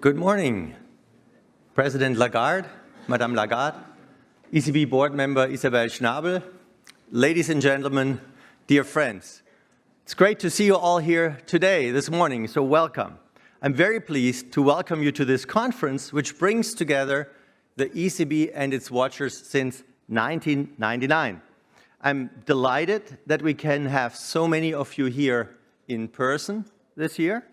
Good morning, President Lagarde, Madame Lagarde, ECB board member Isabel Schnabel, ladies and gentlemen, dear friends. It's great to see you all here today, this morning, so welcome. I'm very pleased to welcome you to this conference, which brings together the ECB and its watchers since 1999. I'm delighted that we can have so many of you here in person this year.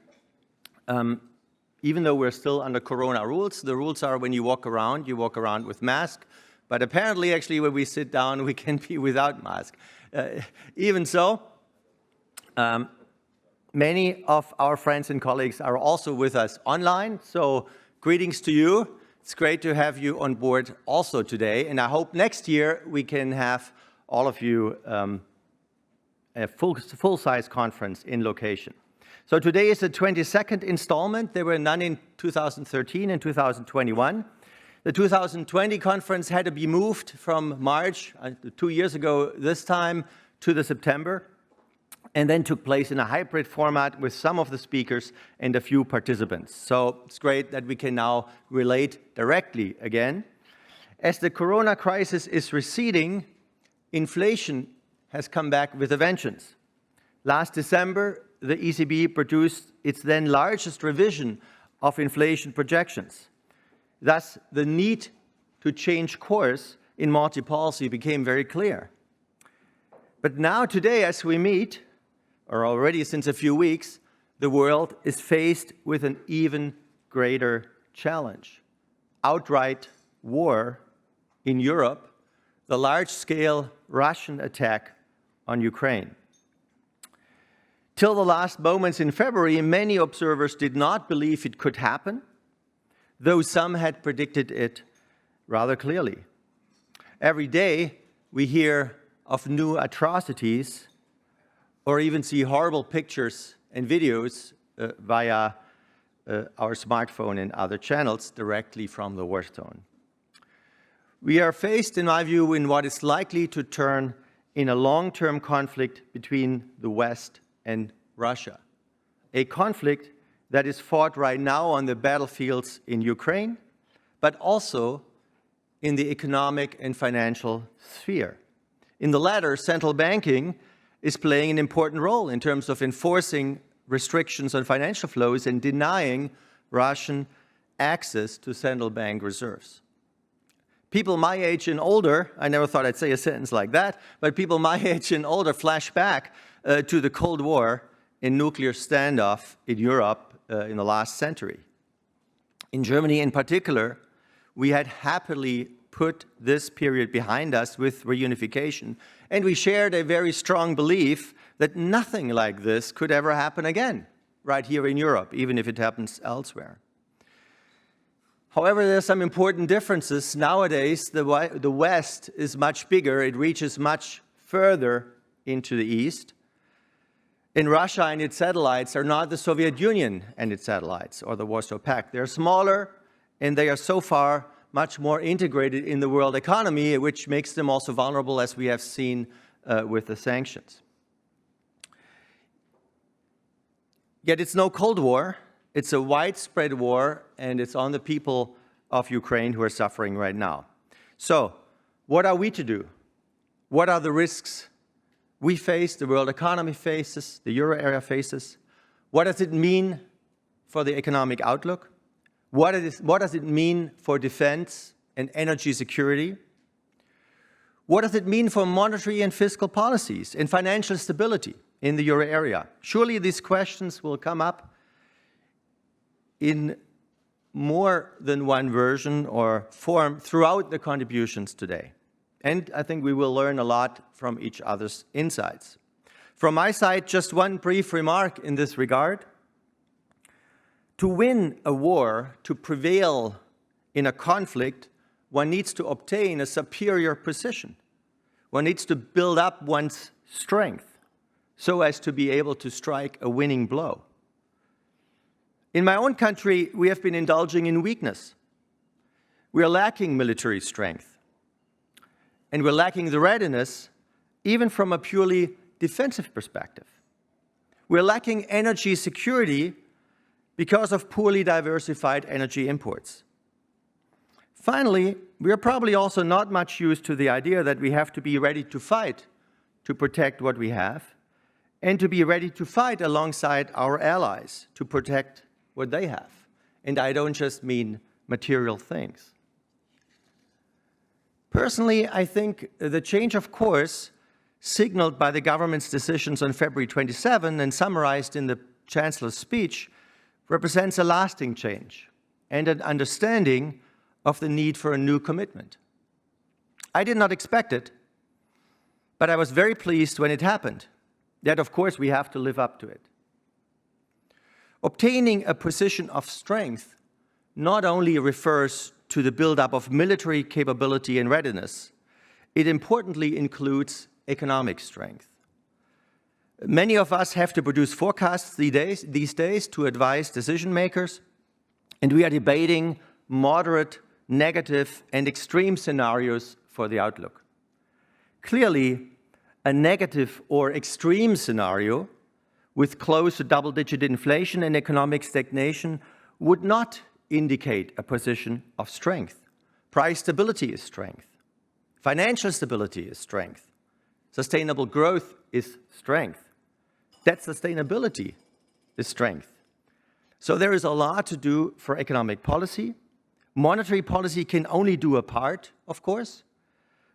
Even though we're still under Corona rules, the rules are when you walk around with mask. But apparently, actually, when we sit down, we can be without mask. Even so, many of our friends and colleagues are also with us online. So greetings to you. It's great to have you on board also today. And I hope next year we can have all of you a full-size conference in location. So today is the 22nd installment. There were none in 2013 and 2021. The 2020 conference had to be moved from March, 2 years ago this time, to the September, and then took place in a hybrid format with some of the speakers and a few participants. So it's great that we can now relate directly again. As the Corona crisis is receding, inflation has come back with a vengeance. Last December, the ECB produced its then largest revision of inflation projections. Thus, the need to change course in multi-policy became very clear. But now today, as we meet, or already since a few weeks, the world is faced with an even greater challenge. Outright war in Europe, the large-scale Russian attack on Ukraine. Till the last moments in February, many observers did not believe it could happen, though some had predicted it rather clearly. Every day, we hear of new atrocities or even see horrible pictures and videos via our smartphone and other channels directly from the war zone. We are faced, in my view, in what is likely to turn in a long-term conflict between the West and Russia, a conflict that is fought right now on the battlefields in Ukraine, but also in the economic and financial sphere. In the latter, central banking is playing an important role in terms of enforcing restrictions on financial flows and denying Russian access to central bank reserves. People my age and older, I never thought I'd say a sentence like that, but people my age and older flash back to the Cold War and nuclear standoff in Europe in the last century. In Germany in particular, we had happily put this period behind us with reunification, and we shared a very strong belief that nothing like this could ever happen again, right here in Europe, even if it happens elsewhere. However, there are some important differences. Nowadays, the West is much bigger. It reaches much further into the East. In Russia and its satellites are not the Soviet Union and its satellites or the Warsaw Pact. They're smaller, and they are so far much more integrated in the world economy, which makes them also vulnerable, as we have seen with the sanctions. Yet it's no Cold War. It's a widespread war, and it's on the people of Ukraine who are suffering right now. So, what are we to do? What are the risks we face, the world economy faces, the euro area faces? What does it mean for the economic outlook? What does it mean for defense and energy security? What does it mean for monetary and fiscal policies and financial stability in the euro area? Surely these questions will come up in more than one version or form throughout the contributions today. And I think we will learn a lot from each other's insights. From my side, just one brief remark in this regard. To win a war, to prevail in a conflict, one needs to obtain a superior position. One needs to build up one's strength so as to be able to strike a winning blow. In my own country, we have been indulging in weakness. We are lacking military strength. And we're lacking the readiness, even from a purely defensive perspective. We're lacking energy security because of poorly diversified energy imports. Finally, we are probably also not much used to the idea that we have to be ready to fight to protect what we have, and to be ready to fight alongside our allies to protect what they have. And I don't just mean material things. Personally, I think the change of course signaled by the government's decisions on February 27 and summarized in the Chancellor's speech represents a lasting change and an understanding of the need for a new commitment. I did not expect it, but I was very pleased when it happened. That, of course, we have to live up to it. Obtaining a position of strength not only refers to the buildup of military capability and readiness, it importantly includes economic strength. Many of us have to produce forecasts these days to advise decision makers, and we are debating moderate, negative, and extreme scenarios for the outlook. Clearly, a negative or extreme scenario with close to double-digit inflation and economic stagnation would not indicate a position of strength. Price stability is strength. Financial stability is strength. Sustainable growth is strength. Debt sustainability is strength. So there is a lot to do for economic policy. Monetary policy can only do a part, of course.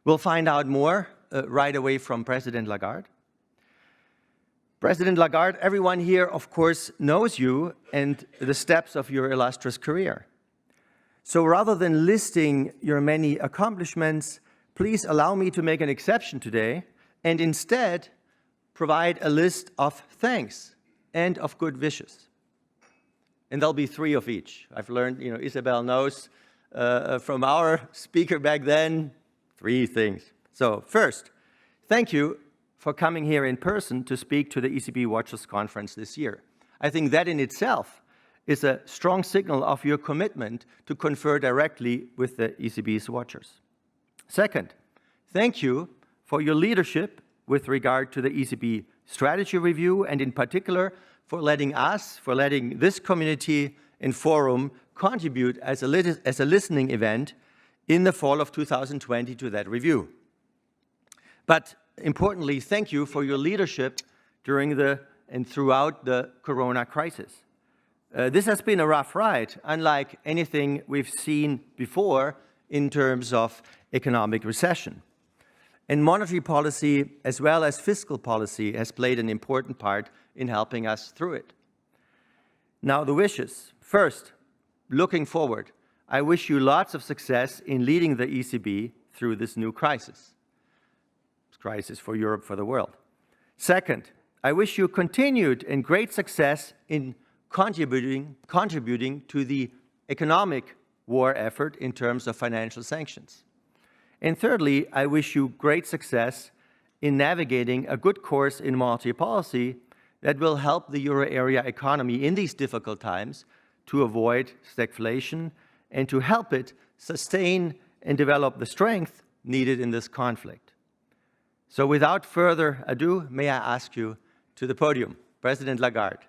We'll find out more right away from President Lagarde. President Lagarde, everyone here, of course, knows you and the steps of your illustrious career. So rather than listing your many accomplishments, please allow me to make an exception today and instead provide a list of thanks and of good wishes. And there'll be 3 of each. I've learned, Isabel knows from our speaker back then, 3 things. So first, thank you for coming here in person to speak to the ECB Watchers Conference this year. I think that in itself is a strong signal of your commitment to confer directly with the ECB's watchers. Second, thank you for your leadership with regard to the ECB strategy review, and in particular for letting this community and forum contribute as a listening event in the fall of 2020 to that review. But importantly, thank you for your leadership during and throughout the Corona crisis. This has been a rough ride, unlike anything we've seen before in terms of economic recession. And monetary policy, as well as fiscal policy, has played an important part in helping us through it. Now, the wishes. First, looking forward, I wish you lots of success in leading the ECB through this new crisis. Crisis for Europe, for the world. Second, I wish you continued and great success in contributing to the economic war effort in terms of financial sanctions. And thirdly, I wish you great success in navigating a good course in monetary policy that will help the euro area economy in these difficult times to avoid stagflation and to help it sustain and develop the strength needed in this conflict. So without further ado, may I ask you to the podium, President Lagarde.